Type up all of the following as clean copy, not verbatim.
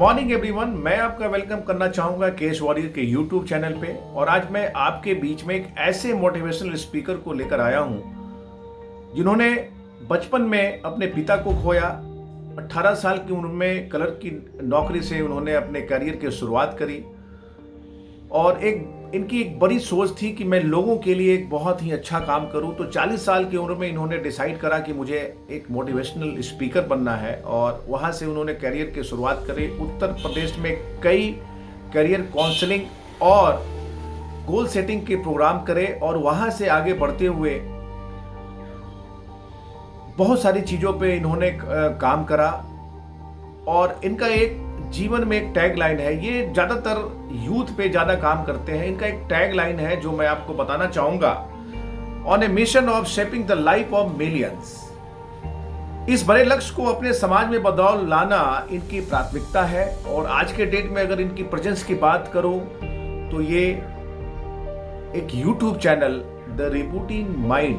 Morning everyone, मैं आपका welcome करना चाहूँगा केएस वॉरियर के यूट्यूब चैनल पे। और आज मैं आपके बीच में एक ऐसे मोटिवेशनल स्पीकर को लेकर आया हूँ जिन्होंने बचपन में अपने पिता को खोया। 18 साल की उम्र में क्लर्क की नौकरी से उन्होंने अपने करियर की शुरुआत करी और इनकी एक बड़ी सोच थी कि मैं लोगों के लिए एक बहुत ही अच्छा काम करूं। तो 40 साल की उम्र में इन्होंने डिसाइड करा कि मुझे एक मोटिवेशनल स्पीकर बनना है और वहां से उन्होंने करियर की शुरुआत करी। उत्तर प्रदेश में कई करियर काउंसलिंग और गोल सेटिंग के प्रोग्राम करे और वहां से आगे बढ़ते हुए बहुत सारी चीज़ों पे इन्होंने काम करा। और इनका एक जीवन में एक टैग लाइन है, ये ज़्यादातर यूथ पे ज़्यादा काम करते हैं। इनका एक टैग लाइन है जो मैं आपको बताना चाहूँगा, on A mission of shaping the life of millions. इस बड़े लक्ष्य को अपने समाज में बदलाव लाना इनकी प्राथमिकता है। और आज के डेट में अगर इनकी प्रेजेंस की बात करूं तो ये एक YouTube channel the rebooting mind,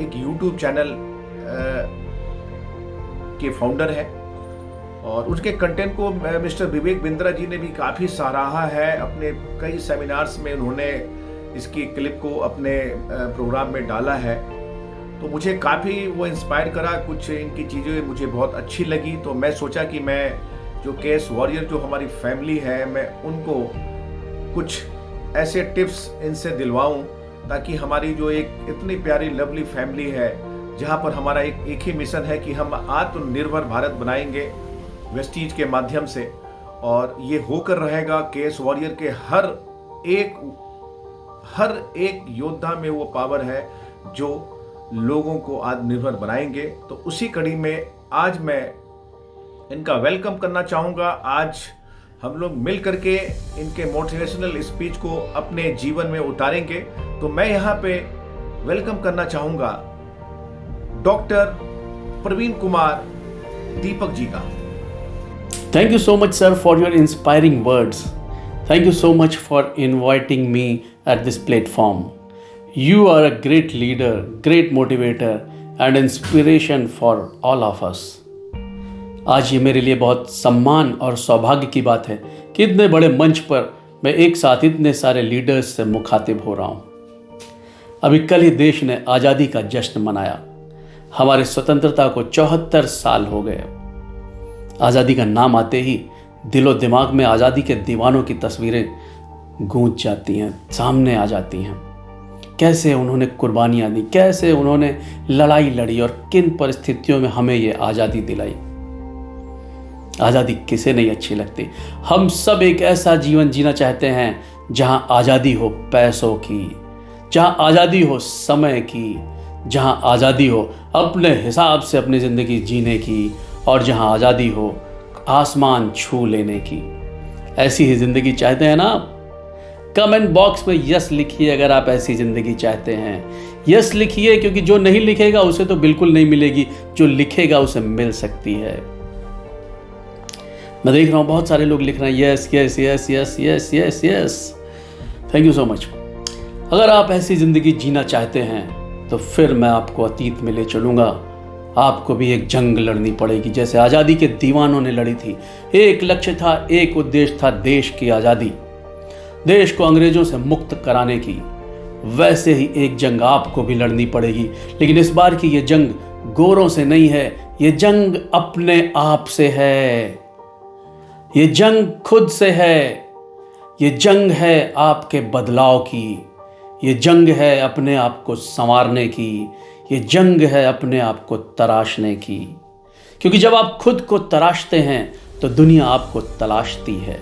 एक यूट्यूब चैनल के फाउंडर है और उसके कंटेंट को मिस्टर विवेक बिंद्रा जी ने भी काफ़ी सराहा है। अपने कई सेमिनार्स में उन्होंने इसकी क्लिप को अपने प्रोग्राम में डाला है। तो मुझे काफ़ी वो इंस्पायर करा, कुछ इनकी चीज़ें मुझे बहुत अच्छी लगी। तो मैं सोचा कि मैं जो केएस वॉरियर जो हमारी फैमिली है, मैं उनको कुछ ऐसे टिप्स इनसे दिलवाऊं ताकि हमारी जो एक इतनी प्यारी लवली फैमिली है, जहां पर हमारा एक ही मिशन है कि हम आत्मनिर्भर भारत बनाएंगे वेस्टीज के माध्यम से। और ये होकर रहेगा केएस वॉरियर के हर एक योद्धा में वो पावर है जो लोगों को आत्मनिर्भर बनाएंगे। तो उसी कड़ी में आज मैं इनका वेलकम करना चाहूँगा। आज हम लोग मिल करके इनके मोटिवेशनल स्पीच को अपने जीवन में उतारेंगे। तो मैं यहाँ पे वेलकम करना चाहूँगा डॉक्टर प्रवीण कुमार दीपक जी का। Thank you so much, sir, for your inspiring words. Thank you so much for inviting me at this platform. You are a great leader, great motivator, and inspiration for all of us. आज ये मेरे लिए बहुत सम्मान और सौभाग्य की बात है कि इतने बड़े मंच पर मैं एक साथ इतने सारे लीडर्स से मुखातिब हो रहा हूँ। अभी कल ही देश ने आज़ादी का जश्न मनाया। हमारे स्वतंत्रता को 74 साल हो गए। आज़ादी का नाम आते ही दिलो दिमाग में आज़ादी के दीवानों की तस्वीरें गूंज जाती हैं, सामने आ जाती हैं। कैसे उन्होंने कुर्बानियाँ दी, कैसे उन्होंने लड़ाई लड़ी और किन परिस्थितियों में हमें ये आज़ादी दिलाई। आज़ादी किसे नहीं अच्छी लगती। हम सब एक ऐसा जीवन जीना चाहते हैं जहां आज़ादी हो पैसों की, जहां आज़ादी हो समय की, जहां आज़ादी हो अपने हिसाब से अपनी ज़िंदगी जीने की, और जहां आज़ादी हो आसमान छू लेने की। ऐसी ही ज़िंदगी चाहते हैं ना आप? कमेंट बॉक्स में यस लिखिए अगर आप ऐसी ज़िंदगी चाहते हैं। यस लिखिए, क्योंकि जो नहीं लिखेगा उसे तो बिल्कुल नहीं मिलेगी, जो लिखेगा उसे मिल सकती है। मैं देख रहा हूँ बहुत सारे लोग लिख रहे हैं yes yes yes yes yes yes yes. Thank you so much. अगर आप ऐसी ज़िंदगी जीना चाहते हैं तो फिर मैं आपको अतीत में ले चलूँगा। आपको भी एक जंग लड़नी पड़ेगी जैसे आज़ादी के दीवानों ने लड़ी थी। एक लक्ष्य था, एक उद्देश्य था, देश की आज़ादी, देश को अंग्रेजों से मुक्त कराने की। वैसे ही एक जंग आपको भी लड़नी पड़ेगी, लेकिन इस बार की ये जंग गोरों से नहीं है, ये जंग अपने आप से है, ये जंग खुद से है, ये जंग है आपके बदलाव की, ये जंग है अपने आप को संवारने की, ये जंग है अपने आप को तराशने की। क्योंकि जब आप खुद को तराशते हैं तो दुनिया आपको तलाशती है,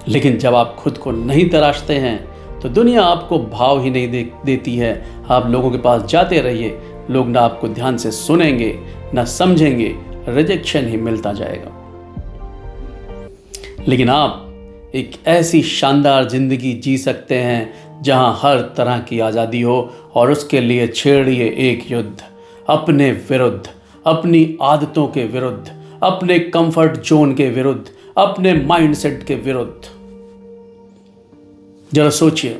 लेकिन जब आप खुद को नहीं तराशते हैं तो दुनिया आपको भाव ही नहीं देती है। आप लोगों के पास जाते रहिए, लोग ना आपको ध्यान से सुनेंगे ना समझेंगे, रिजेक्शन ही मिलता जाएगा। लेकिन आप एक ऐसी शानदार जिंदगी जी सकते हैं जहां हर तरह की आज़ादी हो, और उसके लिए छेड़िए एक युद्ध अपने विरुद्ध, अपनी आदतों के विरुद्ध, अपने कंफर्ट जोन के विरुद्ध, अपने माइंडसेट के विरुद्ध। जरा सोचिए,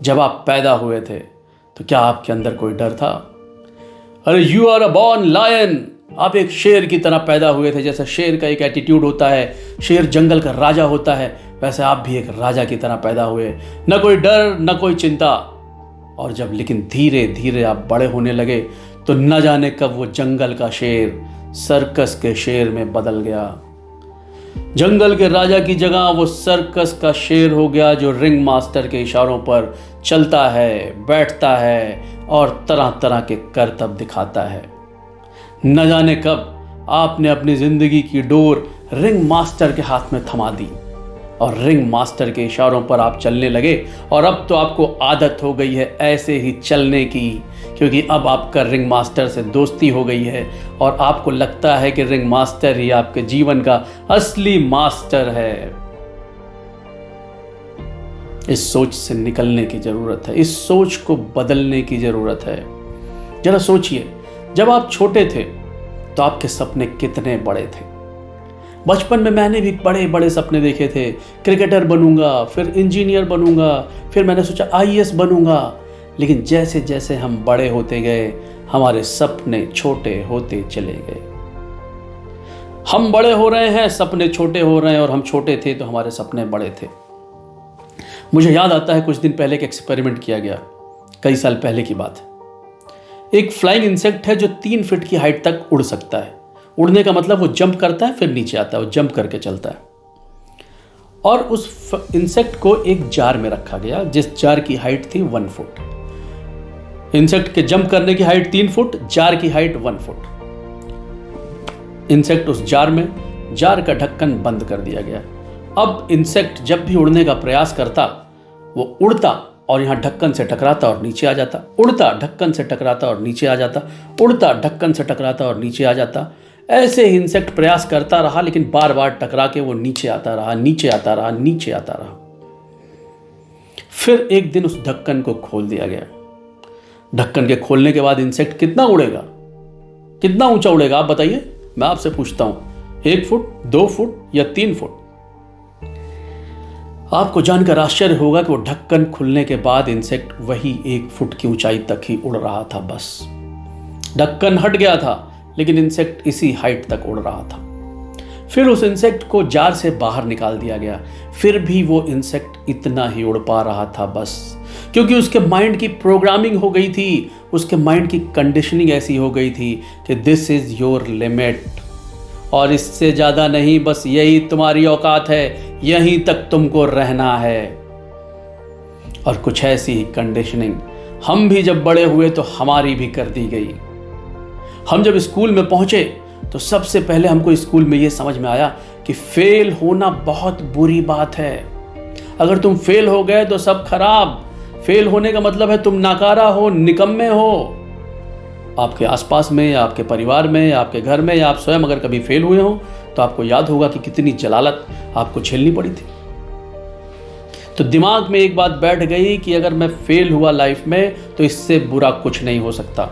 जब आप पैदा हुए थे तो क्या आपके अंदर कोई डर था? अरे you are a born lion, आप एक शेर की तरह पैदा हुए थे। जैसे शेर का एक एटीट्यूड होता है, शेर जंगल का राजा होता है, वैसे आप भी एक राजा की तरह पैदा हुए। न कोई डर, न कोई चिंता। और जब लेकिन धीरे धीरे आप बड़े होने लगे तो न जाने कब वो जंगल का शेर सर्कस के शेर में बदल गया। जंगल के राजा की जगह वो सर्कस का शेर हो गया, जो रिंग मास्टर के इशारों पर चलता है, बैठता है और तरह तरह के करतब दिखाता है। न जाने कब आपने अपनी जिंदगी की डोर रिंग मास्टर के हाथ में थमा दी और रिंग मास्टर के इशारों पर आप चलने लगे। और अब तो आपको आदत हो गई है ऐसे ही चलने की, क्योंकि अब आपका रिंग मास्टर से दोस्ती हो गई है और आपको लगता है कि रिंग मास्टर ही आपके जीवन का असली मास्टर है। इस सोच से निकलने की जरूरत है, इस सोच को बदलने की जरूरत है। जरा सोचिए, जब आप छोटे थे तो आपके सपने कितने बड़े थे। बचपन में मैंने भी बड़े बड़े सपने देखे थे। क्रिकेटर बनूंगा, फिर इंजीनियर बनूंगा, फिर मैंने सोचा आईएएस बनूंगा। लेकिन जैसे जैसे हम बड़े होते गए हमारे सपने छोटे होते चले गए। हम बड़े हो रहे हैं, सपने छोटे हो रहे हैं, और हम छोटे थे तो हमारे सपने बड़े थे। मुझे याद आता है कुछ दिन पहले एक एक्सपेरिमेंट किया गया, कई साल पहले की बात है। एक फ्लाइंग इंसेक्ट है जो 3 फीट की हाइट तक उड़ सकता है। उड़ने का मतलब वो जंप करता है, फिर नीचे आता है, वो जंप करके चलता है। और उस इंसेक्ट को एक जार में रखा गया जिस जार की हाइट थी 1 फुट। इंसेक्ट के जंप करने की हाइट 3 फुट, जार की हाइट 1 फुट। इंसेक्ट उस जार में, जार का ढक्कन बंद कर दिया गया। अब इंसेक्ट जब भी उड़ने का प्रयास करता, वो उड़ता और यहाँ ढक्कन से टकराता और नीचे आ जाता, उड़ता, ढक्कन से टकराता और नीचे आ जाता, उड़ता, ढक्कन से टकराता और नीचे आ जाता। ऐसे ही इंसेक्ट प्रयास करता रहा, लेकिन बार बार टकरा के वो नीचे आता रहा, नीचे आता रहा, नीचे आता रहा। फिर एक दिन उस ढक्कन को खोल दिया गया। ढक्कन के खोलने के बाद इंसेक्ट कितना उड़ेगा, कितना ऊंचा उड़ेगा आप बताइए? मैं आपसे पूछता हूं, 1 फुट, 2 फुट या 3 फुट? आपको जानकर आश्चर्य होगा कि वो ढक्कन खुलने के बाद इंसेक्ट वही 1 फुट की ऊंचाई तक ही उड़ रहा था। बस ढक्कन हट गया था, लेकिन इंसेक्ट इसी हाइट तक उड़ रहा था। फिर उस इंसेक्ट को जार से बाहर निकाल दिया गया, फिर भी वो इंसेक्ट इतना ही उड़ पा रहा था बस, क्योंकि उसके माइंड की प्रोग्रामिंग हो गई थी, उसके माइंड की कंडीशनिंग ऐसी हो गई थी कि दिस इज योर लिमिट, और इससे ज़्यादा नहीं, बस यही तुम्हारी औकात है, यहीं तक तुमको रहना है। और कुछ ऐसी ही कंडीशनिंग हम भी जब बड़े हुए तो हमारी भी कर दी गई। हम जब स्कूल में पहुंचे तो सबसे पहले हमको स्कूल में ये समझ में आया कि फेल होना बहुत बुरी बात है। अगर तुम फेल हो गए तो सब खराब। फेल होने का मतलब है तुम नाकारा हो, निकम्मे हो। आपके आसपास में या आपके परिवार में या आपके घर में या आप स्वयं अगर कभी फेल हुए हो तो आपको याद होगा कि कितनी जलालत आपको झेलनी पड़ी थी। तो दिमाग में एक बात बैठ गई कि अगर मैं फेल हुआ लाइफ में तो इससे बुरा कुछ नहीं हो सकता।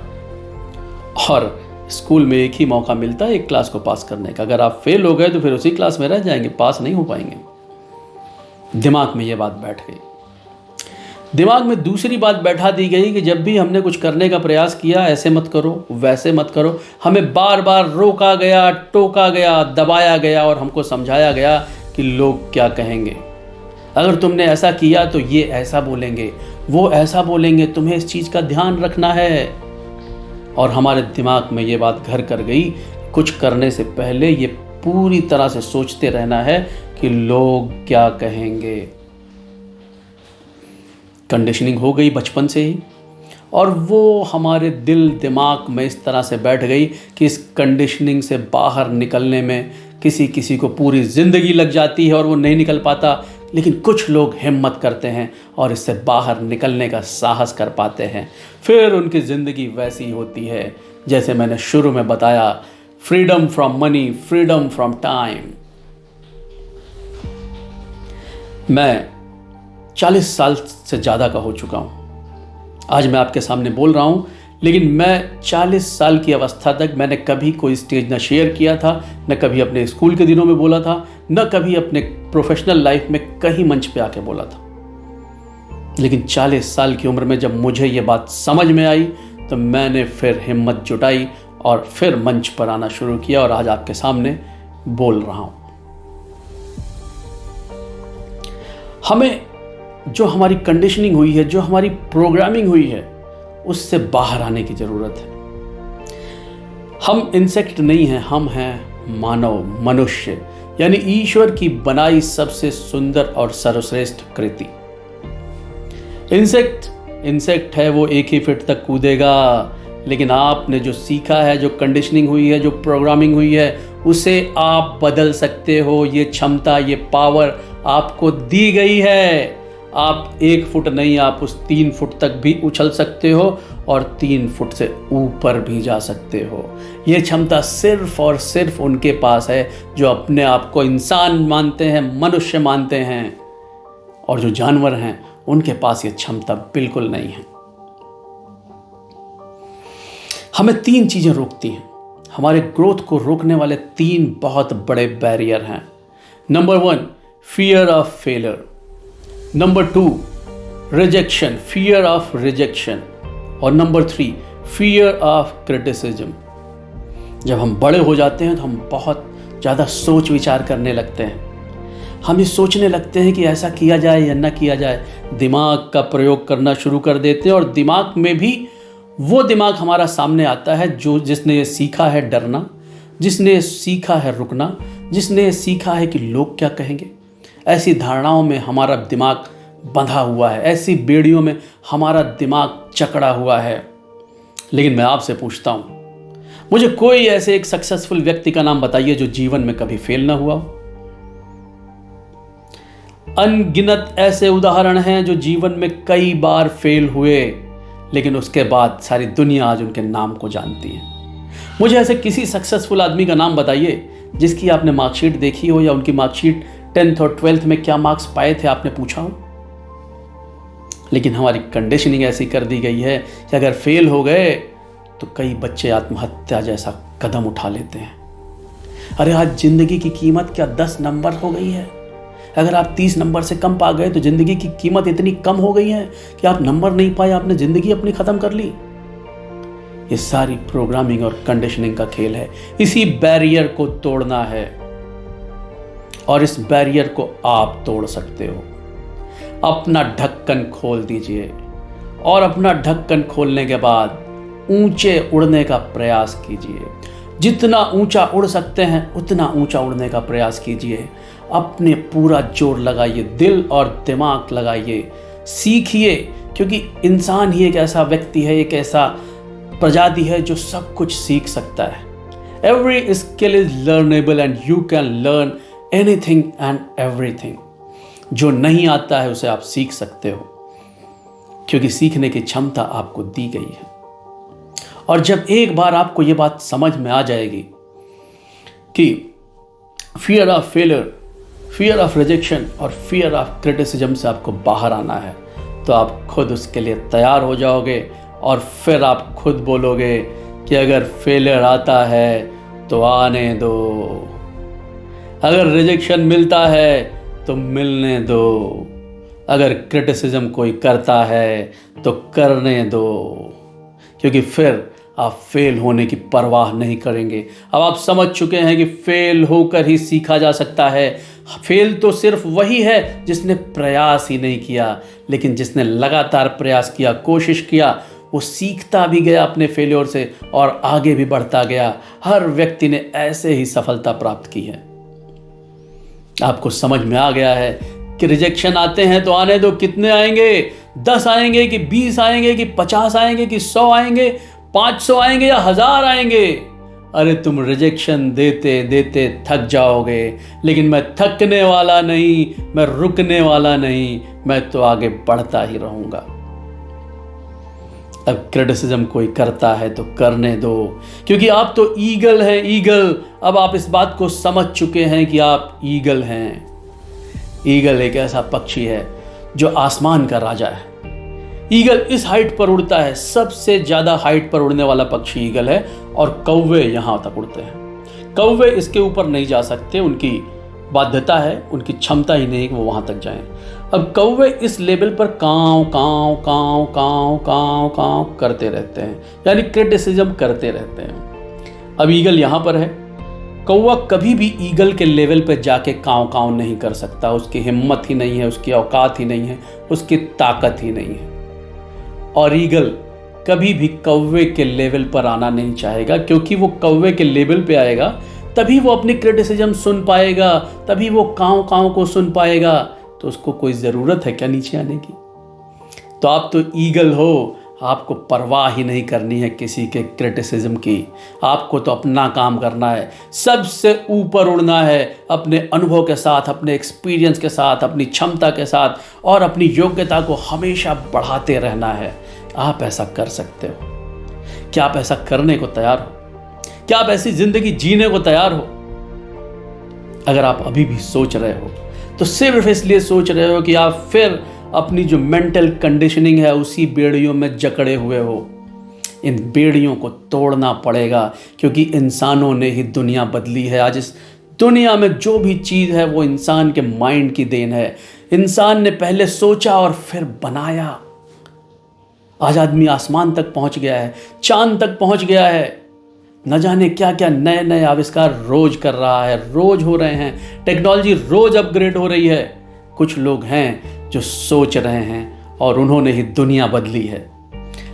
और स्कूल में एक ही मौका मिलता है एक क्लास को पास करने का। अगर आप फेल हो गए तो फिर उसी क्लास में रह जाएंगे, पास नहीं हो पाएंगे। दिमाग में ये बात बैठ गई। दिमाग में दूसरी बात बैठा दी गई कि जब भी हमने कुछ करने का प्रयास किया, ऐसे मत करो, वैसे मत करो, हमें बार बार रोका गया, टोका गया, दबाया गया और हमको समझाया गया कि लोग क्या कहेंगे। अगर तुमने ऐसा किया तो ये ऐसा बोलेंगे, वो ऐसा बोलेंगे, तुम्हें इस चीज़ का ध्यान रखना है। और हमारे दिमाग में ये बात घर कर गई, कुछ करने से पहले ये पूरी तरह से सोचते रहना है कि लोग क्या कहेंगे। कंडीशनिंग हो गई बचपन से ही, और वो हमारे दिल दिमाग में इस तरह से बैठ गई कि इस कंडीशनिंग से बाहर निकलने में किसी किसी को पूरी ज़िंदगी लग जाती है और वो नहीं निकल पाता। लेकिन कुछ लोग हिम्मत करते हैं और इससे बाहर निकलने का साहस कर पाते हैं। फिर उनकी ज़िंदगी वैसी होती है जैसे मैंने शुरू में बताया, freedom from money, freedom from time. मैं 40 साल से ज़्यादा का हो चुका हूँ। आज मैं आपके सामने बोल रहा हूँ, लेकिन मैं 40 साल की अवस्था तक मैंने कभी कोई स्टेज न शेयर किया था, न कभी अपने स्कूल के दिनों में बोला था, न कभी अपने प्रोफेशनल लाइफ में कहीं मंच पे आके बोला था। लेकिन 40 साल की उम्र में जब मुझे ये बात समझ में आई तो मैंने फिर हिम्मत जुटाई और फिर मंच पर आना शुरू किया और आज आपके सामने बोल रहा हूं। हमें जो हमारी कंडीशनिंग हुई है, जो हमारी प्रोग्रामिंग हुई है, उससे बाहर आने की जरूरत है। हम इंसेक्ट नहीं हैं, हम हैं मानव, मनुष्य, यानी ईश्वर की बनाई सबसे सुंदर और सर्वश्रेष्ठ कृति। इंसेक्ट है, वो 1 ही फीट तक कूदेगा, लेकिन आपने जो सीखा है, जो कंडीशनिंग हुई है, जो प्रोग्रामिंग हुई है, उसे आप बदल सकते हो। ये क्षमता, ये पावर आपको दी गई है। आप 1 फुट नहीं, आप उस 3 फुट तक भी उछल सकते हो और 3 फुट से ऊपर भी जा सकते हो। ये क्षमता सिर्फ और सिर्फ उनके पास है जो अपने आप को इंसान मानते हैं, मनुष्य मानते हैं, और जो जानवर हैं उनके पास ये क्षमता बिल्कुल नहीं है। हमें 3 चीजें रोकती हैं। हमारे ग्रोथ को रोकने वाले 3 बहुत बड़े बैरियर हैं। Number 1, fear of failure. Number 2, rejection, fear of rejection. और नंबर 3, फियर ऑफ क्रिटिसिज्म। जब हम बड़े हो जाते हैं तो हम बहुत ज़्यादा सोच विचार करने लगते हैं। हम ये सोचने लगते हैं कि ऐसा किया जाए या ना किया जाए। दिमाग का प्रयोग करना शुरू कर देते हैं, और दिमाग में भी वो दिमाग हमारा सामने आता है जिसने ये सीखा है डरना, जिसने ये सीखा है रुकना, जिसने ये सीखा है कि लोग क्या कहेंगे। ऐसी धारणाओं में हमारा दिमाग बंधा हुआ है, ऐसी बेड़ियों में हमारा दिमाग जकड़ा हुआ है। लेकिन मैं आपसे पूछता हूं, मुझे कोई ऐसे एक सक्सेसफुल व्यक्ति का नाम बताइए जो जीवन में कभी फेल ना हुआ हो। अनगिनत ऐसे उदाहरण हैं जो जीवन में कई बार फेल हुए, लेकिन उसके बाद सारी दुनिया आज उनके नाम को जानती है। मुझे ऐसे किसी सक्सेसफुल आदमी का नाम बताइए जिसकी आपने मार्कशीट देखी हो, या उनकी मार्कशीट 10th और 12th में क्या मार्क्स पाए थे आपने पूछा हो। लेकिन हमारी कंडीशनिंग ऐसी कर दी गई है कि अगर फेल हो गए तो कई बच्चे आत्महत्या जैसा कदम उठा लेते हैं। अरे आज जिंदगी की कीमत क्या 10 नंबर हो गई है? अगर आप 30 नंबर से कम पा गए तो जिंदगी की कीमत इतनी कम हो गई है कि आप नंबर नहीं पाए, आपने जिंदगी अपनी खत्म कर ली। ये सारी प्रोग्रामिंग और कंडीशनिंग का खेल है। इसी बैरियर को तोड़ना है, और इस बैरियर को आप तोड़ सकते हो। अपना ढक्कन खोल दीजिए, और अपना ढक्कन खोलने के बाद ऊंचे उड़ने का प्रयास कीजिए। जितना ऊंचा उड़ सकते हैं उतना ऊंचा उड़ने का प्रयास कीजिए। अपने पूरा जोर लगाइए, दिल और दिमाग लगाइए, सीखिए, क्योंकि इंसान ही एक ऐसा व्यक्ति है, एक ऐसा प्रजाति है जो सब कुछ सीख सकता है। Every skill is learnable and you can learn anything and everything. जो नहीं आता है उसे आप सीख सकते हो, क्योंकि सीखने की क्षमता आपको दी गई है। और जब एक बार आपको ये बात समझ में आ जाएगी कि fear of failure, fear of rejection और फियर ऑफ क्रिटिसिज्म से आपको बाहर आना है, तो आप खुद उसके लिए तैयार हो जाओगे। और फिर आप खुद बोलोगे कि अगर फेलियर आता है तो आने दो, अगर रिजेक्शन मिलता है तो मिलने दो, अगर क्रिटिसिज्म कोई करता है तो करने दो, क्योंकि फिर आप फेल होने की परवाह नहीं करेंगे। अब आप समझ चुके हैं कि फेल होकर ही सीखा जा सकता है। फेल तो सिर्फ वही है जिसने प्रयास ही नहीं किया, लेकिन जिसने लगातार प्रयास किया, कोशिश किया, वो सीखता भी गया अपने फेलियर से और आगे भी बढ़ता गया। हर व्यक्ति ने ऐसे ही सफलता प्राप्त की है। आपको समझ में आ गया है कि रिजेक्शन आते हैं तो आने दो। कितने आएंगे? 10 आएंगे कि 20 आएंगे कि 50 आएंगे कि 100 आएंगे, 500 आएंगे या 1000 आएंगे? अरे तुम रिजेक्शन देते देते थक जाओगे, लेकिन मैं थकने वाला नहीं, मैं रुकने वाला नहीं, मैं तो आगे बढ़ता ही रहूंगा। अब क्रिटिसिज्म कोई करता है तो करने दो, क्योंकि आप तो ईगल हैं, ईगल। अब आप इस बात को समझ चुके हैं कि आप ईगल हैं। ईगल एक ऐसा पक्षी है जो आसमान का राजा है। ईगल इस हाइट पर उड़ता है, सबसे ज्यादा हाइट पर उड़ने वाला पक्षी ईगल है, और कौवे यहां तक उड़ते हैं। कौवे इसके ऊपर नहीं जा सकते, उनकी बाध्यता है, उनकी क्षमता ही नहीं कि वो वहां तक जाएं। अब कौवे इस लेवल पर कांव कांव कांव कांव कांव कांव करते रहते हैं, यानी क्रिटिसिज्म करते रहते हैं। अब ईगल यहाँ पर है। कौवा कभी भी ईगल के लेवल पे जाके काँव काँव नहीं कर सकता, उसकी हिम्मत ही नहीं है, उसकी औकात ही नहीं है, उसकी ताकत ही नहीं है। और ईगल कभी भी कौवे के लेवल पर आना नहीं चाहेगा, क्योंकि वो कौवे के लेवल पे आएगा तभी वो अपनी क्रिटिसिज्म सुन पाएगा, तभी वो काँव काँव को सुन पाएगा। तो उसको कोई ज़रूरत है क्या नीचे आने की? तो आप तो ईगल हो, आपको परवाह ही नहीं करनी है किसी के क्रिटिसिज्म की। आपको तो अपना काम करना है, सबसे ऊपर उड़ना है, अपने अनुभव के साथ, अपने एक्सपीरियंस के साथ, अपनी क्षमता के साथ और अपनी योग्यता को हमेशा बढ़ाते रहना है। आप ऐसा कर सकते हो। क्या आप ऐसा करने को तैयार हो? क्या आप ऐसी जिंदगी जीने को तैयार हो? अगर आप अभी भी सोच रहे हो तो सिर्फ इसलिए सोच रहे हो कि आप फिर अपनी जो मेंटल कंडीशनिंग है उसी बेड़ियों में जकड़े हुए हो। इन बेड़ियों को तोड़ना पड़ेगा, क्योंकि इंसानों ने ही दुनिया बदली है। आज इस दुनिया में जो भी चीज़ है वो इंसान के माइंड की देन है। इंसान ने पहले सोचा और फिर बनाया। आज आदमी आसमान तक पहुंच गया है, चांद तक पहुंच गया है, न जाने क्या क्या नए नए आविष्कार रोज कर रहा है, रोज हो रहे हैं, टेक्नोलॉजी रोज अपग्रेड हो रही है। कुछ लोग हैं जो सोच रहे हैं और उन्होंने ही दुनिया बदली है,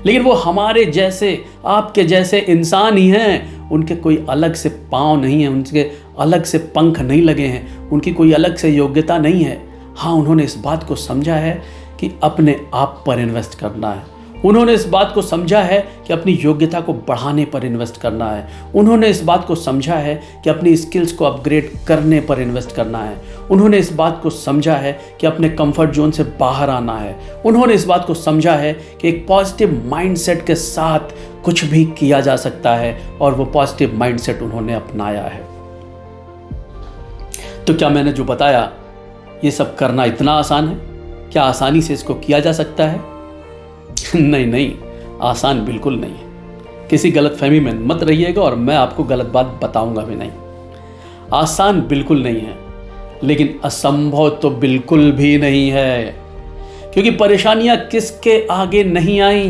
लेकिन वो हमारे जैसे, आपके जैसे इंसान ही हैं। उनके कोई अलग से पाँव नहीं है, उनके अलग से पंख नहीं लगे हैं, उनकी कोई अलग से योग्यता नहीं है। हाँ, उन्होंने इस बात को समझा है कि अपने आप पर इन्वेस्ट करना है। उन्होंने इस बात को समझा है कि अपनी योग्यता को बढ़ाने पर इन्वेस्ट करना है। उन्होंने इस बात को समझा है कि अपनी स्किल्स को अपग्रेड करने पर इन्वेस्ट करना है। उन्होंने इस बात को समझा है कि अपने कंफर्ट जोन से बाहर आना है। उन्होंने इस बात को समझा है कि एक पॉजिटिव माइंडसेट के साथ कुछ भी किया जा सकता है, और वो पॉजिटिव माइंडसेट उन्होंने अपनाया है। तो क्या मैंने जो बताया ये सब करना इतना आसान है? क्या आसानी से इसको किया जा सकता है? नहीं नहीं, आसान बिल्कुल नहीं है। किसी गलतफहमी में मत रहिएगा और मैं आपको गलत बात बताऊंगा भी नहीं। आसान बिल्कुल नहीं है, लेकिन असंभव तो बिल्कुल भी नहीं है, क्योंकि परेशानियां किसके आगे नहीं आई।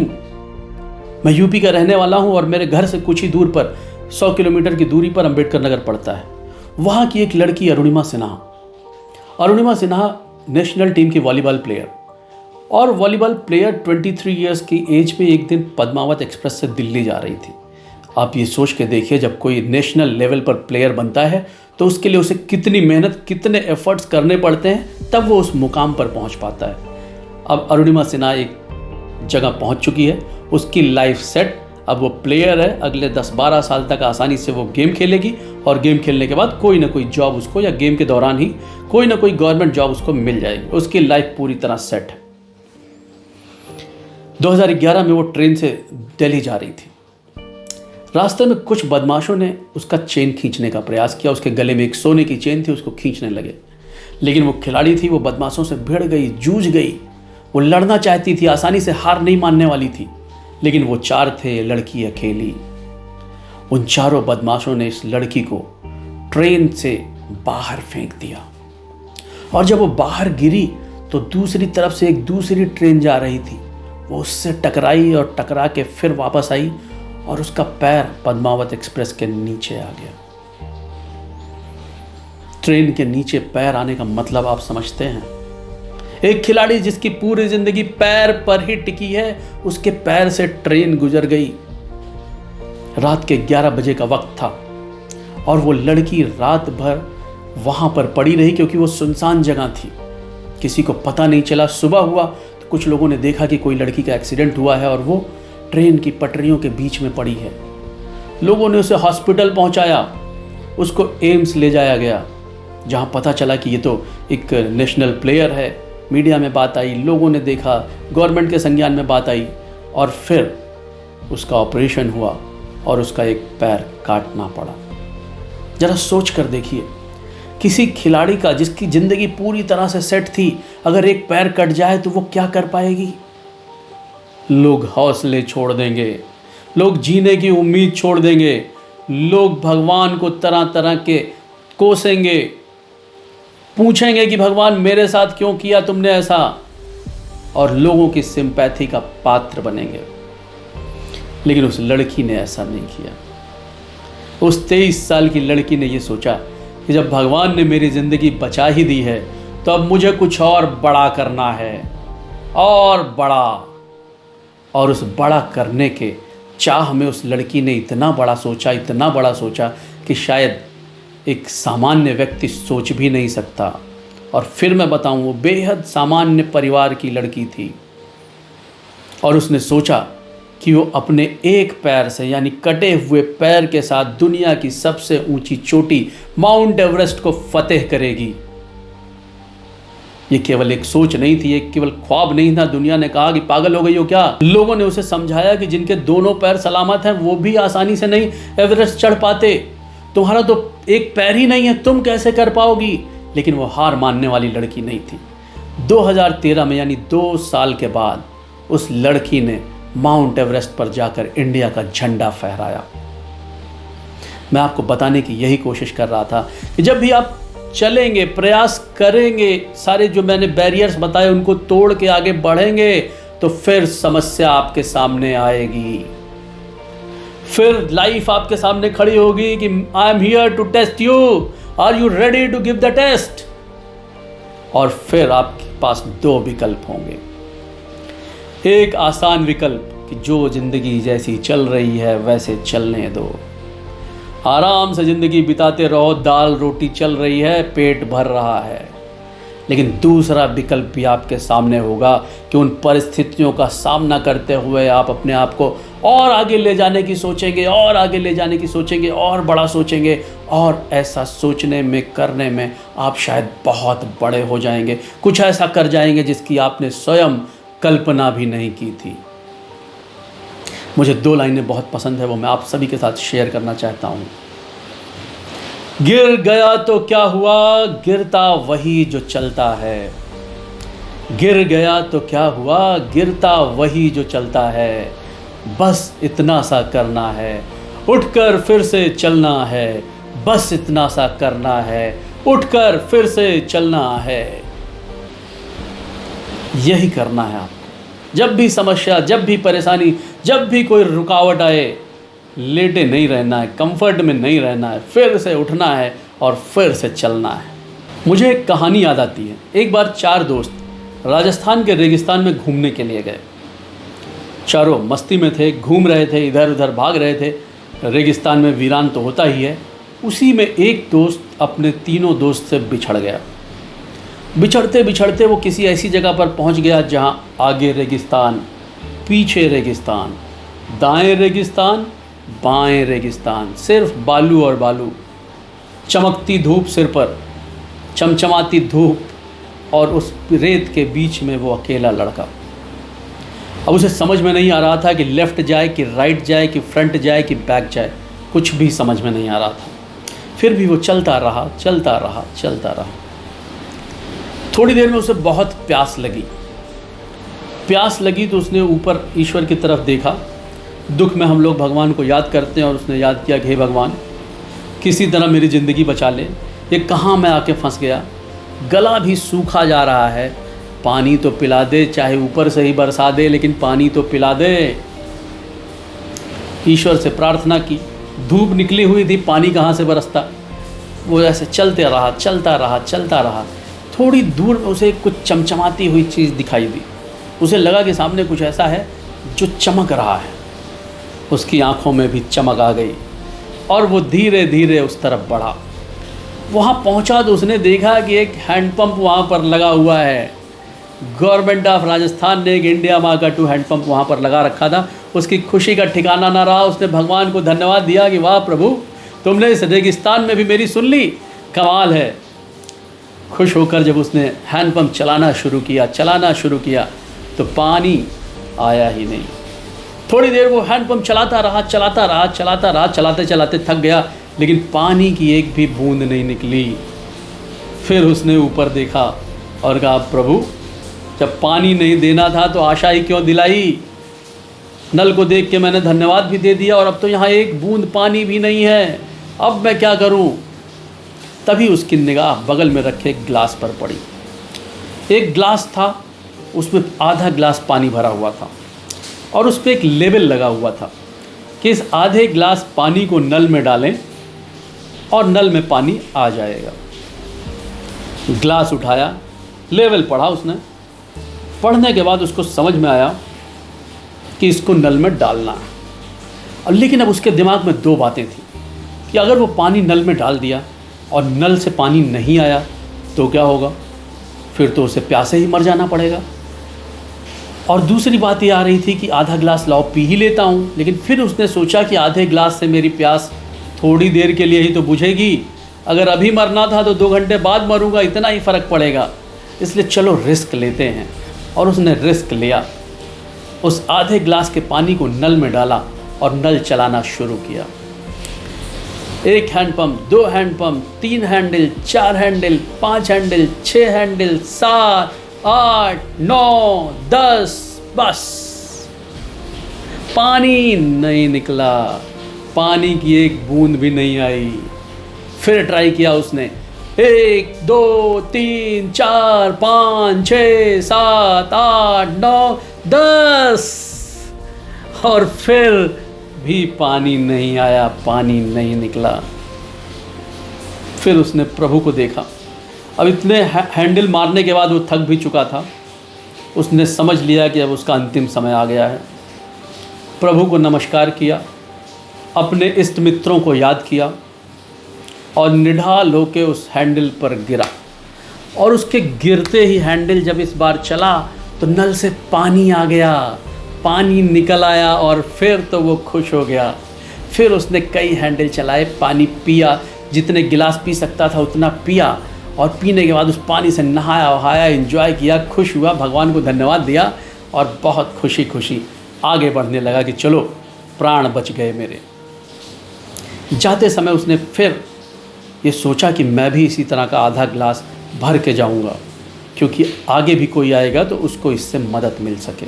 मैं यूपी का रहने वाला हूं और मेरे घर से कुछ ही दूर पर 100 किलोमीटर की दूरी पर अंबेडकर नगर पड़ता है। वहां की एक लड़की अरुणिमा सिन्हा नेशनल टीम की वॉलीबॉल प्लेयर, और वॉलीबॉल प्लेयर 23 इयर्स की एज में एक दिन पद्मावत एक्सप्रेस से दिल्ली जा रही थी। आप ये सोच के देखिए, जब कोई नेशनल लेवल पर प्लेयर बनता है तो उसके लिए उसे कितनी मेहनत, कितने एफर्ट्स करने पड़ते हैं, तब वो उस मुकाम पर पहुंच पाता है। अब अरुणिमा सिन्हा एक जगह पहुंच चुकी है, उसकी लाइफ सेट। अब वो प्लेयर है, अगले 10-12 साल तक आसानी से वो गेम खेलेगी, और गेम खेलने के बाद कोई ना कोई जॉब उसको, या गेम के दौरान ही कोई ना कोई गवर्नमेंट जॉब उसको मिल जाएगी। उसकी लाइफ पूरी तरह सेट है। 2011 में वो ट्रेन से दिल्ली जा रही थी। रास्ते में कुछ बदमाशों ने उसका चेन खींचने का प्रयास किया। उसके गले में एक सोने की चेन थी, उसको खींचने लगे, लेकिन वो खिलाड़ी थी, वो बदमाशों से भिड़ गई, जूझ गई। वो लड़ना चाहती थी, आसानी से हार नहीं मानने वाली थी, लेकिन वो 4 थे, लड़की अकेली। उन चारों बदमाशों ने इस लड़की को ट्रेन से बाहर फेंक दिया, और जब वो बाहर गिरी तो दूसरी तरफ से एक दूसरी ट्रेन जा रही थी, वो उससे टकराई और टकरा के फिर वापस आई, और उसका पैर पद्मावत एक्सप्रेस के नीचे आ गया। ट्रेन के नीचे पैर आने का मतलब आप समझते हैं? एक खिलाड़ी जिसकी पूरी जिंदगी पैर पर ही टिकी है, उसके पैर से ट्रेन गुजर गई। रात के 11 बजे का वक्त था, और वो लड़की रात भर वहां पर पड़ी रही, क्योंकि वो सुनसान जगह थी, किसी को पता नहीं चला। सुबह हुआ तो कुछ लोगों ने देखा कि कोई लड़की का एक्सीडेंट हुआ है और वो ट्रेन की पटरियों के बीच में पड़ी है। लोगों ने उसे हॉस्पिटल पहुंचाया, उसको एम्स ले जाया गया, जहां पता चला कि ये तो एक नेशनल प्लेयर है। मीडिया में बात आई, लोगों ने देखा, गवर्नमेंट के संज्ञान में बात आई, और फिर उसका ऑपरेशन हुआ और उसका एक पैर काटना पड़ा। जरा सोच कर देखिए, किसी खिलाड़ी का जिसकी ज़िंदगी पूरी तरह से सेट थी, अगर एक पैर कट जाए तो वो क्या कर पाएगी? लोग हौसले छोड़ देंगे, लोग जीने की उम्मीद छोड़ देंगे, लोग भगवान को तरह तरह के कोसेंगे, पूछेंगे कि भगवान मेरे साथ क्यों किया तुमने ऐसा, और लोगों की सिंपैथी का पात्र बनेंगे। लेकिन उस लड़की ने ऐसा नहीं किया। उस 23 साल की लड़की ने ये सोचा कि जब भगवान ने मेरी ज़िंदगी बचा ही दी है तो अब मुझे कुछ और बड़ा करना है, और बड़ा। और उस बड़ा करने के चाह में उस लड़की ने इतना बड़ा सोचा कि शायद एक सामान्य व्यक्ति सोच भी नहीं सकता। और फिर मैं बताऊं, वो बेहद सामान्य परिवार की लड़की थी और उसने सोचा कि वो अपने एक पैर से, यानी कटे हुए पैर के साथ, दुनिया की सबसे ऊंची चोटी माउंट एवरेस्ट को फतेह करेगी। ये केवल एक सोच नहीं थी, एक केवल ख्वाब नहीं था। दुनिया ने कहा कि पागल हो गई हो क्या। लोगों ने उसे समझाया कि जिनके दोनों पैर सलामत हैं वो भी आसानी से नहीं एवरेस्ट चढ़ पाते, तुम्हारा तो एक पैर ही नहीं है, तुम कैसे कर पाओगी। लेकिन वो हार मानने वाली लड़की नहीं थी। 2013 में, यानी 2 साल के बाद, उस लड़की ने माउंट एवरेस्ट पर जाकर इंडिया का झंडा फहराया। मैं आपको बताने की यही कोशिश कर रहा था कि जब भी आप चलेंगे, प्रयास करेंगे, सारे जो मैंने बैरियर्स बताए उनको तोड़ के आगे बढ़ेंगे, तो फिर समस्या आपके सामने आएगी। फिर लाइफ आपके सामने खड़ी होगी कि I am here to test you, are you ready to give the test. और फिर आपके पास 2 विकल्प होंगे। एक आसान विकल्प कि जो जिंदगी जैसी चल रही है वैसे चलने दो, आराम से ज़िंदगी बिताते रहो, दाल रोटी चल रही है, पेट भर रहा है। लेकिन दूसरा विकल्प भी आपके सामने होगा कि उन परिस्थितियों का सामना करते हुए आप अपने आप को और आगे ले जाने की सोचेंगे, और आगे ले जाने की सोचेंगे, और बड़ा सोचेंगे, और ऐसा सोचने में, करने में आप शायद बहुत बड़े हो जाएंगे, कुछ ऐसा कर जाएंगे जिसकी आपने स्वयं कल्पना भी नहीं की थी। मुझे 2 लाइनें बहुत पसंद है, वो मैं आप सभी के साथ शेयर करना चाहता हूँ। गिर गया तो क्या हुआ, गिरता वही जो चलता है। गिर गया तो क्या हुआ, गिरता वही जो चलता है। बस इतना सा करना है, उठकर फिर से चलना है। बस इतना सा करना है, उठकर फिर से चलना है। यही करना है आपको। जब भी समस्या, जब भी परेशानी, जब भी कोई रुकावट आए, लेटे नहीं रहना है, कंफर्ट में नहीं रहना है, फिर से उठना है और फिर से चलना है। मुझे एक कहानी याद आती है। एक बार 4 दोस्त राजस्थान के रेगिस्तान में घूमने के लिए गए। चारों मस्ती में थे, घूम रहे थे, इधर उधर भाग रहे थे। रेगिस्तान में वीरान तो होता ही है। उसी में एक दोस्त अपने तीनों दोस्त से बिछड़ गया। बिछड़ते बिछड़ते वो किसी ऐसी जगह पर पहुंच गया जहां आगे रेगिस्तान, पीछे रेगिस्तान, दाएं रेगिस्तान, बाएं रेगिस्तान, सिर्फ बालू और बालू, चमकती धूप सिर पर, चमचमाती धूप, और उस रेत के बीच में वो अकेला लड़का। अब उसे समझ में नहीं आ रहा था कि लेफ़्ट जाए कि राइट जाए कि फ्रंट जाए कि बैक जाए, कुछ भी समझ में नहीं आ रहा था। फिर भी वो चलता रहा, चलता रहा, चलता रहा। थोड़ी देर में उसे बहुत प्यास लगी तो उसने ऊपर ईश्वर की तरफ देखा। दुख में हम लोग भगवान को याद करते हैं, और उसने याद किया कि हे भगवान, किसी तरह मेरी ज़िंदगी बचा ले, ये कहाँ मैं आके फंस गया, गला भी सूखा जा रहा है, पानी तो पिला दे, चाहे ऊपर से ही बरसा दे, लेकिन पानी तो पिला दे। ईश्वर से प्रार्थना की। धूप निकली हुई थी, पानी कहाँ से बरसता। वो ऐसे चलते रहा, चलता रहा, चलता रहा। थोड़ी दूर उसे कुछ चमचमाती हुई चीज़ दिखाई दी। उसे लगा कि सामने कुछ ऐसा है जो चमक रहा है। उसकी आंखों में भी चमक आ गई और वो धीरे धीरे उस तरफ बढ़ा। वहाँ पहुँचा तो उसने देखा कि एक हैंडपम्प वहाँ पर लगा हुआ है। गवर्नमेंट ऑफ राजस्थान ने एक इंडिया माँ का 2 हैंडपम्प वहाँ पर लगा रखा था। उसकी खुशी का ठिकाना ना रहा। उसने भगवान को धन्यवाद दिया कि वाह प्रभु, तुमने इस रेगिस्तान में भी मेरी सुन ली, कमाल है। खुश होकर जब उसने हैंडपम्प चलाना शुरू किया तो पानी आया ही नहीं। थोड़ी देर वो हैंडपम्प चलाता रहा, चलाते चलाते थक गया, लेकिन पानी की एक भी बूंद नहीं निकली। फिर उसने ऊपर देखा और कहा, प्रभु, जब पानी नहीं देना था तो आशा ही क्यों दिलाई। नल को देख के मैंने धन्यवाद भी दे दिया और अब तो यहाँ एक बूंद पानी भी नहीं है, अब मैं क्या करूँ। तभी उसकी निगाह बगल में रखे एक गिलास पर पड़ी। एक गिलास था, उसमें आधा गिलास पानी भरा हुआ था और उस पर एक लेबल लगा हुआ था कि इस आधे गिलास पानी को नल में डालें और नल में पानी आ जाएगा। गिलास उठाया, लेवल पढ़ा उसने। पढ़ने के बाद उसको समझ में आया कि इसको नल में डालना है। और लेकिन अब उसके दिमाग में दो बातें थी कि अगर वो पानी नल में डाल दिया और नल से पानी नहीं आया तो क्या होगा, फिर तो उसे प्यासे ही मर जाना पड़ेगा। और दूसरी बात ये आ रही थी कि आधा गिलास लाओ पी ही लेता हूँ, लेकिन फिर उसने सोचा कि आधे गिलास से मेरी प्यास थोड़ी देर के लिए ही तो बुझेगी, अगर अभी मरना था तो 2 घंटे बाद मरूंगा, इतना ही फ़र्क पड़ेगा, इसलिए चलो रिस्क लेते हैं। और उसने रिस्क लिया, उस आधे गिलास के पानी को नल में डाला और नल चलाना शुरू किया। 1 handpump, 2 handpump, 3 handle, 4 handle, 5 handle, 6 handle, 7, 8, 9, 10, बस पानी नहीं निकला, पानी की एक बूंद भी नहीं आई। फिर ट्राई किया उसने, 1, 2, 3, 4, 5, 6, 7, 8, 9, 10 और फिर भी पानी नहीं आया, पानी नहीं निकला। फिर उसने प्रभु को देखा। अब इतने हैंडल मारने के बाद वो थक भी चुका था। उसने समझ लिया कि अब उसका अंतिम समय आ गया है। प्रभु को नमस्कार किया, अपने इष्ट मित्रों को याद किया और निढाल होकर उस हैंडल पर गिरा। और उसके गिरते ही हैंडल जब इस बार चला तो नल से पानी आ गया, पानी निकल आया और फिर तो वो खुश हो गया। फिर उसने कई हैंडल चलाए, पानी पिया, जितने गिलास पी सकता था उतना पिया और पीने के बाद उस पानी से नहाया वहाया, एंजॉय किया, खुश हुआ, भगवान को धन्यवाद दिया और बहुत खुशी खुशी आगे बढ़ने लगा कि चलो प्राण बच गए मेरे। जाते समय उसने फिर ये सोचा कि मैं भी इसी तरह का आधा गिलास भर के जाऊंगा, क्योंकि आगे भी कोई आएगा तो उसको इससे मदद मिल सके।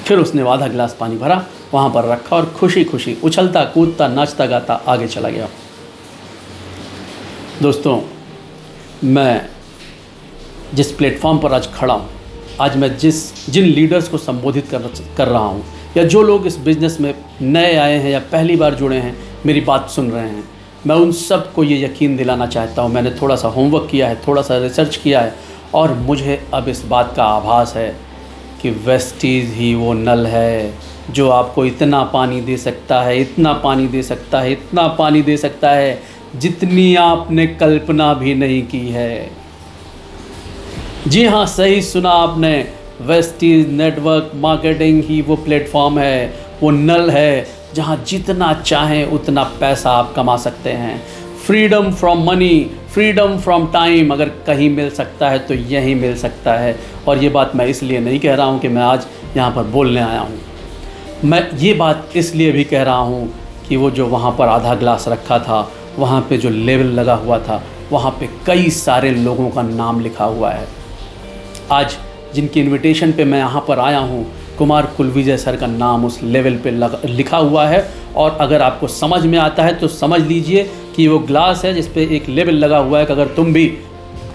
फिर उसने आधा गिलास पानी भरा, वहाँ पर रखा और खुशी खुशी उछलता कूदता नाचता गाता आगे चला गया। दोस्तों, मैं जिस प्लेटफॉर्म पर आज खड़ा हूँ, आज मैं जिन लीडर्स को संबोधित कर रहा हूँ, या जो लोग इस बिज़नेस में नए आए हैं या पहली बार जुड़े हैं, मेरी बात सुन रहे हैं, मैं उन सब को ये यकीन दिलाना चाहता हूँ। मैंने थोड़ा सा होमवर्क किया है, थोड़ा सा रिसर्च किया है और मुझे अब इस बात का आभास है कि वेस्टीज ही वो नल है जो आपको इतना पानी दे सकता है, इतना पानी दे सकता है, इतना पानी दे सकता है जितनी आपने कल्पना भी नहीं की है। जी हाँ, सही सुना आपने, वेस्टीज नेटवर्क मार्केटिंग ही वो प्लेटफॉर्म है, वो नल है जहाँ जितना चाहें उतना पैसा आप कमा सकते हैं। Freedom from money, freedom from time अगर कहीं मिल सकता है तो यहीं मिल सकता है। और ये बात मैं इसलिए नहीं कह रहा हूँ कि मैं आज यहाँ पर बोलने आया हूँ, मैं ये बात इसलिए भी कह रहा हूँ कि वो जो वहाँ पर आधा गिलास रखा था, वहाँ पे जो लेबल लगा हुआ था, वहाँ पे कई सारे लोगों का नाम लिखा हुआ है। आज जिनकी इनविटेशन पे मैं यहाँ पर आया हूँ, कुमार कुलविजय सर का नाम उस लेवल पे लिखा हुआ है। और अगर आपको समझ में आता है तो समझ लीजिए कि वो ग्लास है जिस पे एक लेबल लगा हुआ है कि अगर तुम भी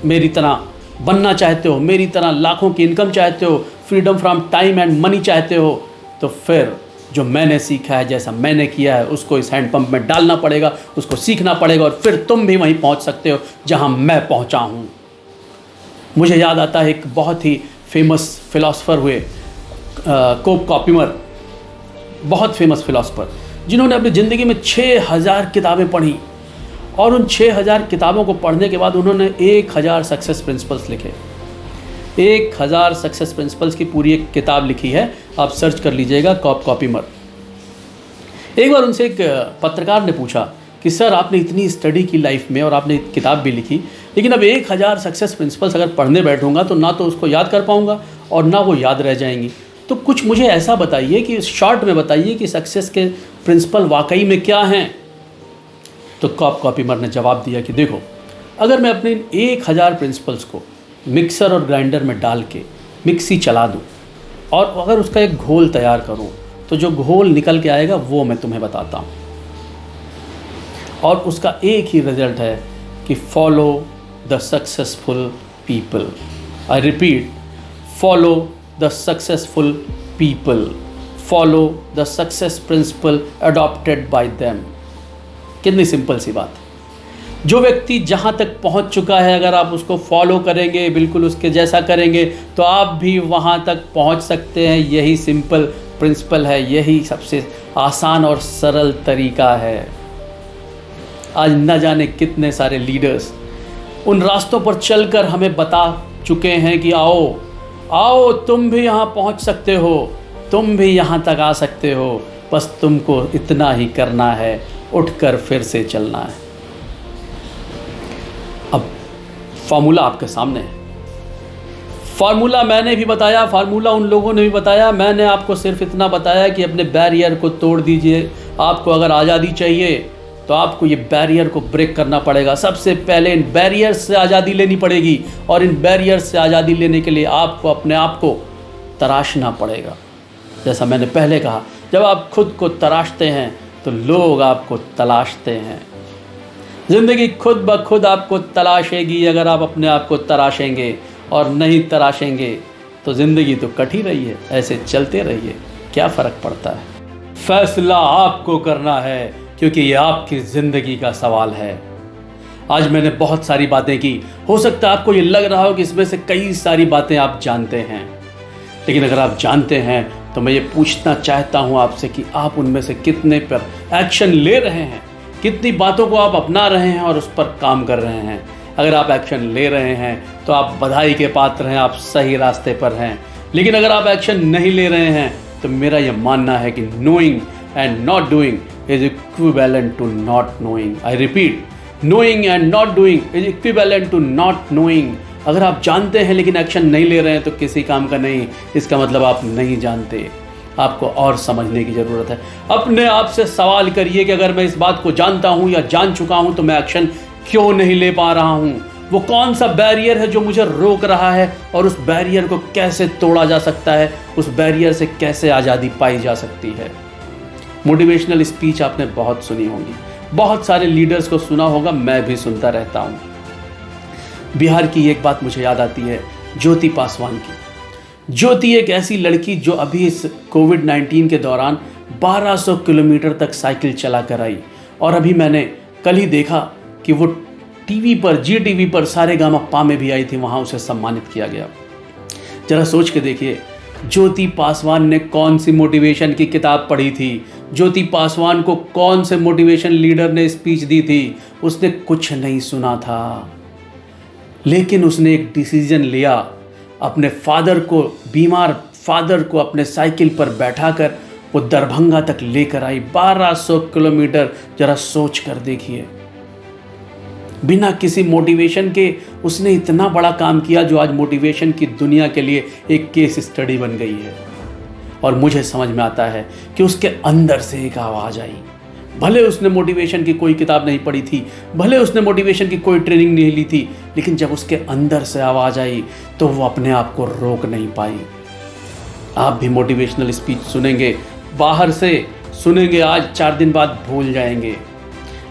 मेरी तरह बनना चाहते हो, मेरी तरह लाखों की इनकम चाहते हो, freedom from time and money चाहते हो, तो फिर जो मैंने सीखा है, जैसा मैंने किया है, उसको इस हैंडपम्प में डालना पड़ेगा, उसको सीखना पड़ेगा और फिर तुम भी वहीं पहुंच सकते हो जहां मैं पहुंचा हूं। मुझे याद आता है एक बहुत ही फेमस फिलोसोफर हुए, कोप कॉपीमर, बहुत फेमस फिलोसोफर, जिन्होंने अपनी ज़िंदगी में 6000 किताबें पढ़ी और उन 6000 किताबों को पढ़ने के बाद उन्होंने 1000 सक्सेस प्रिंसिपल्स लिखे। 1000 सक्सेस प्रिंसिपल्स की पूरी एक किताब लिखी है, आप सर्च कर लीजिएगा, कोप कॉपीमर। एक बार उनसे एक पत्रकार ने पूछा कि सर, आपने इतनी स्टडी की लाइफ में और आपने किताब भी लिखी, लेकिन अब 1000 सक्सेस प्रिंसिपल्स अगर पढ़ने बैठूंगा तो ना तो उसको याद कर पाऊंगा और ना वो याद रह जाएंगी, तो कुछ मुझे ऐसा बताइए कि शॉर्ट में बताइए कि सक्सेस के प्रिंसिपल वाकई में क्या हैं। तो कोप कॉपीमर ने जवाब दिया कि देखो, अगर मैं अपने 1000 प्रिंसिपल्स को मिक्सर और ग्राइंडर में डाल के मिक्सी चला दूं और अगर उसका एक घोल तैयार करूं, तो जो घोल निकल के आएगा वो मैं तुम्हें बताता हूं। और उसका एक ही रिजल्ट है कि follow the successful people. I repeat, follow the successful people, follow the success principle adopted by them. कितनी सिंपल सी बात है। जो व्यक्ति जहाँ तक पहुँच चुका है, अगर आप उसको फॉलो करेंगे, बिल्कुल उसके जैसा करेंगे, तो आप भी वहाँ तक पहुँच सकते हैं। यही सिंपल प्रिंसिपल है, यही सबसे आसान और सरल तरीका है। आज न जाने कितने सारे लीडर्स उन रास्तों पर चलकर हमें बता चुके हैं कि आओ आओ, तुम भी यहाँ पहुँच सकते हो, तुम भी यहाँ तक आ सकते हो, बस तुमको इतना ही करना है, उठकर फिर से चलना है। अब फार्मूला आपके सामने है। फार्मूला मैंने भी बताया, फार्मूला उन लोगों ने भी बताया, मैंने आपको सिर्फ इतना बताया कि अपने बैरियर को तोड़ दीजिए। आपको अगर आज़ादी चाहिए तो आपको ये बैरियर को ब्रेक करना पड़ेगा। सबसे पहले इन बैरियर से आज़ादी लेनी पड़ेगी, और इन बैरियर से आज़ादी लेने के लिए आपको अपने आप को तराशना पड़ेगा। जैसा मैंने पहले कहा, जब आप खुद को तराशते हैं तो लोग आपको तलाशते हैं। ज़िंदगी खुद ब खुद आपको तलाशेगी अगर आप अपने आप को तराशेंगे, और नहीं तराशेंगे तो ज़िंदगी तो कट ही रही है, ऐसे चलते रहिए, क्या फ़र्क पड़ता है। फैसला आपको करना है, क्योंकि ये आपकी ज़िंदगी का सवाल है। आज मैंने बहुत सारी बातें की, हो सकता है आपको ये लग रहा हो कि इसमें से कई सारी बातें आप जानते हैं, लेकिन अगर आप जानते हैं तो मैं ये पूछना चाहता हूँ आपसे कि आप उनमें से कितने पर एक्शन ले रहे हैं, कितनी बातों को आप अपना रहे हैं और उस पर काम कर रहे हैं। अगर आप एक्शन ले रहे हैं तो आप बधाई के पात्र हैं, आप सही रास्ते पर हैं। लेकिन अगर आप एक्शन नहीं ले रहे हैं तो मेरा यह मानना है कि knowing and not doing is equivalent to not knowing. I repeat, knowing and not doing is equivalent to not knowing. अगर आप जानते हैं लेकिन एक्शन नहीं ले रहे हैं तो किसी काम का नहीं, इसका मतलब आप नहीं जानते। आपको और समझने की ज़रूरत है। अपने आप से सवाल करिए कि अगर मैं इस बात को जानता हूँ या जान चुका हूँ तो मैं एक्शन क्यों नहीं ले पा रहा हूँ। वो कौन सा बैरियर है जो मुझे रोक रहा है, और उस बैरियर को कैसे तोड़ा जा सकता है, उस बैरियर से कैसे आज़ादी पाई जा सकती है। मोटिवेशनल स्पीच आपने बहुत सुनी होगी, बहुत सारे लीडर्स को सुना होगा, मैं भी सुनता रहता हूँ। बिहार की एक बात मुझे याद आती है, ज्योति पासवान की। ज्योति एक ऐसी लड़की जो अभी इस कोविड-19 के दौरान 1200 किलोमीटर तक साइकिल चला कर आई, और अभी मैंने कल ही देखा कि वो टीवी पर, जी टीवी पर सारेगामापा में भी आई थी, वहाँ उसे सम्मानित किया गया। जरा सोच के देखिए, ज्योति पासवान ने कौन सी मोटिवेशन की किताब पढ़ी थी, ज्योति पासवान को कौन से मोटिवेशन लीडर ने स्पीच दी थी, उसने कुछ नहीं सुना था। लेकिन उसने एक डिसीजन लिया, अपने फादर को, बीमार फादर को अपने साइकिल पर बैठाकर वो दरभंगा तक लेकर आई, 1200 किलोमीटर। जरा सोच कर देखिए, बिना किसी मोटिवेशन के उसने इतना बड़ा काम किया जो आज मोटिवेशन की दुनिया के लिए एक केस स्टडी बन गई है। और मुझे समझ में आता है कि उसके अंदर से एक आवाज़ आई। भले उसने मोटिवेशन की कोई किताब नहीं पढ़ी थी, भले उसने मोटिवेशन की कोई ट्रेनिंग नहीं ली थी, लेकिन जब उसके अंदर से आवाज़ आई तो वो अपने आप को रोक नहीं पाई। आप भी मोटिवेशनल स्पीच सुनेंगे, बाहर से सुनेंगे, आज 4 दिन बाद भूल जाएंगे,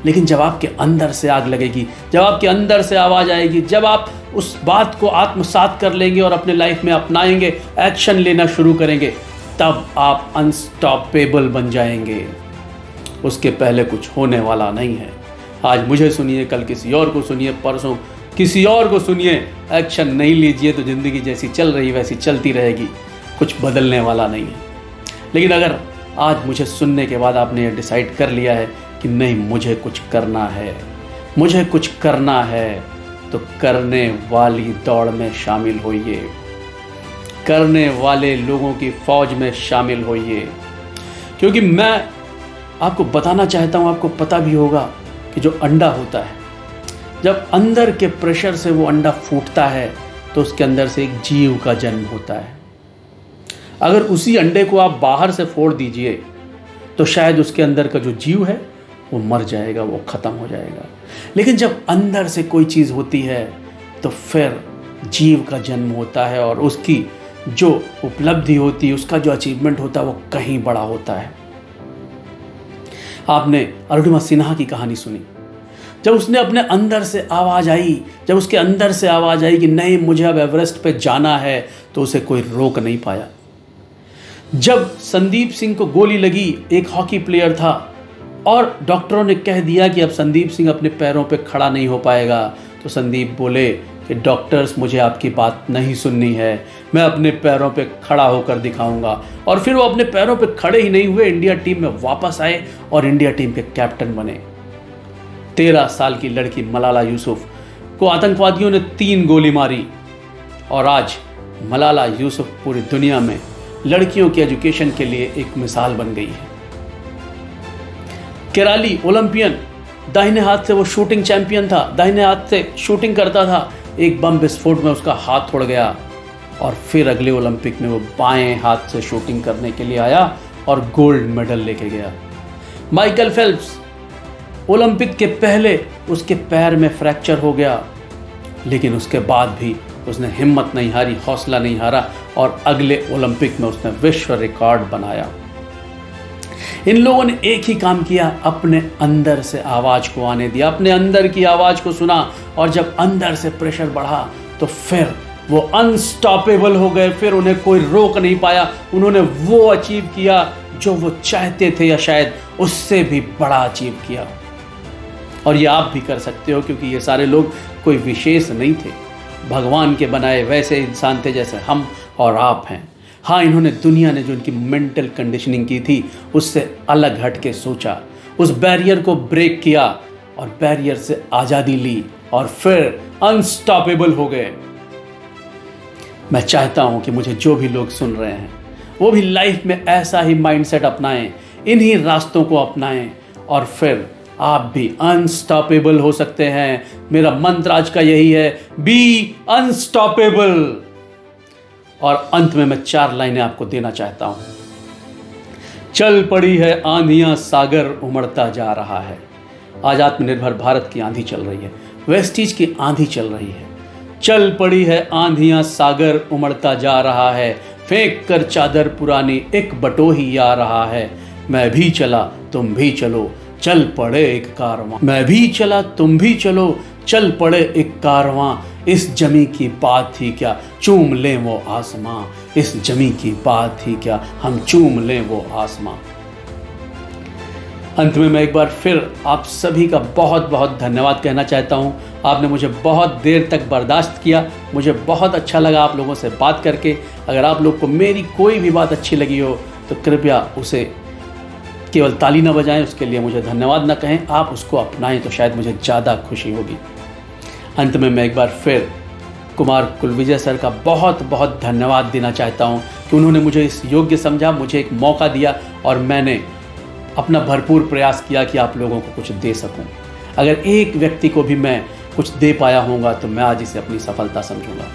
लेकिन जब आपके अंदर से आग लगेगी, जब आपके अंदर से आवाज़ आएगी, जब आप उस बात को आत्मसात कर लेंगे और अपने लाइफ में अपनाएंगे, एक्शन लेना शुरू करेंगे, तब आप अनस्टॉपेबल बन जाएंगे। उसके पहले कुछ होने वाला नहीं है। आज मुझे सुनिए, कल किसी और को सुनिए, परसों किसी और को सुनिए। एक्शन नहीं लीजिए तो ज़िंदगी जैसी चल रही वैसी चलती रहेगी, कुछ बदलने वाला नहीं है। लेकिन अगर आज मुझे सुनने के बाद आपने ये डिसाइड कर लिया है कि नहीं, मुझे कुछ करना है, मुझे कुछ करना है, तो करने वाली दौड़ में शामिल होइए, करने वाले लोगों की फौज में शामिल होइए। क्योंकि मैं आपको बताना चाहता हूँ, आपको पता भी होगा कि जो अंडा होता है, जब अंदर के प्रेशर से वो अंडा फूटता है तो उसके अंदर से एक जीव का जन्म होता है। अगर उसी अंडे को आप बाहर से फोड़ दीजिए तो शायद उसके अंदर का जो जीव है वो मर जाएगा, वो ख़त्म हो जाएगा। लेकिन जब अंदर से कोई चीज़ होती है तो फिर जीव का जन्म होता है, और उसकी जो उपलब्धि होती है, उसका जो अचीवमेंट होता है, वो कहीं बड़ा होता है। आपने अरुणिमा सिन्हा की कहानी सुनी, जब उसने अपने अंदर से आवाज़ आई, जब उसके अंदर से आवाज़ आई कि नहीं, मुझे अब एवरेस्ट पे जाना है, तो उसे कोई रोक नहीं पाया। जब संदीप सिंह को गोली लगी, एक हॉकी प्लेयर था, और डॉक्टरों ने कह दिया कि अब संदीप सिंह अपने पैरों पे खड़ा नहीं हो पाएगा, तो संदीप बोले कि डॉक्टर्स, मुझे आपकी बात नहीं सुननी है, मैं अपने पैरों पे खड़ा होकर दिखाऊंगा। और फिर वो अपने पैरों पे खड़े ही नहीं हुए, इंडिया टीम में वापस आए और इंडिया टीम के कैप्टन बने। 13 साल की लड़की मलाला यूसुफ को आतंकवादियों ने 3 गोली मारी, और आज मलाला यूसुफ पूरी दुनिया में लड़कियों की एजुकेशन के लिए एक मिसाल बन गई है। केराली ओलंपियन, दाहिने हाथ से वो शूटिंग चैंपियन था, दाहिने हाथ से शूटिंग करता था, एक बम विस्फोट में उसका हाथ उड़ गया, और फिर अगले ओलंपिक में वो बाएं हाथ से शूटिंग करने के लिए आया और गोल्ड मेडल लेके गया। माइकल फेल्प्स, ओलंपिक के पहले उसके पैर में फ्रैक्चर हो गया, लेकिन उसके बाद भी उसने हिम्मत नहीं हारी, हौसला नहीं हारा, और अगले ओलंपिक में उसने विश्व रिकॉर्ड बनाया। इन लोगों ने एक ही काम किया, अपने अंदर से आवाज को आने दिया, अपने अंदर की आवाज को सुना, और जब अंदर से प्रेशर बढ़ा तो फिर वो अनस्टॉपेबल हो गए, फिर उन्हें कोई रोक नहीं पाया। उन्होंने वो अचीव किया जो वो चाहते थे, या शायद उससे भी बड़ा अचीव किया। और ये आप भी कर सकते हो, क्योंकि ये सारे लोग कोई विशेष नहीं थे, भगवान के बनाए वैसे इंसान थे जैसे हम और आप हैं। हाँ, इन्होंने, दुनिया ने जो इनकी मेंटल कंडीशनिंग की थी उससे अलग हट के सोचा, उस बैरियर को ब्रेक किया और बैरियर से आज़ादी ली, और फिर अनस्टॉपेबल हो गए। मैं चाहता हूं कि मुझे जो भी लोग सुन रहे हैं वो भी लाइफ में ऐसा ही माइंडसेट अपनाएं, इन्हीं रास्तों को अपनाएं, और फिर आप भी अनस्टॉपेबल हो सकते हैं। मेरा मंत्र आज का यही है, बी अनस्टॉपेबल। और अंत में मैं 4 लाइनें आपको देना चाहता हूं। चल पड़ी है आंधियां, सागर उमड़ता जा रहा है। आज आत्मनिर्भर भारत की आंधी चल रही है, वेस्टीज की आंधी चल रही है। चल पड़ी है आंधियां, सागर उमड़ता जा रहा है, फेंक कर चादर पुरानी, एक बटोही आ रहा है। मैं भी चला तुम भी चलो, चल पड़े एक कारवां। मैं भी चला तुम भी चलो, चल पड़े एक कारवां। इस जमी की बात ही क्या, चूम लें वो आसमां। इस जमी की बात ही क्या, हम चूम लें वो आसमां। अंत में मैं एक बार फिर आप सभी का बहुत बहुत धन्यवाद कहना चाहता हूं। आपने मुझे बहुत देर तक बर्दाश्त किया, मुझे बहुत अच्छा लगा आप लोगों से बात करके। अगर आप लोग को मेरी कोई भी बात अच्छी लगी हो तो कृपया उसे केवल ताली ना बजाएं, उसके लिए मुझे धन्यवाद ना कहें, आप उसको अपनाएं तो शायद मुझे ज़्यादा खुशी होगी। अंत में मैं एक बार फिर कुमार कुलविजय सर का बहुत बहुत धन्यवाद देना चाहता हूं कि उन्होंने मुझे इस योग्य समझा, मुझे एक मौका दिया, और मैंने अपना भरपूर प्रयास किया कि आप लोगों को कुछ दे सकूं। अगर एक व्यक्ति को भी मैं कुछ दे पाया होऊंगा तो मैं आज इसे अपनी सफलता समझूंगा।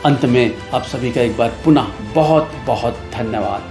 अंत में आप सभी का एक बार पुनः बहुत बहुत धन्यवाद।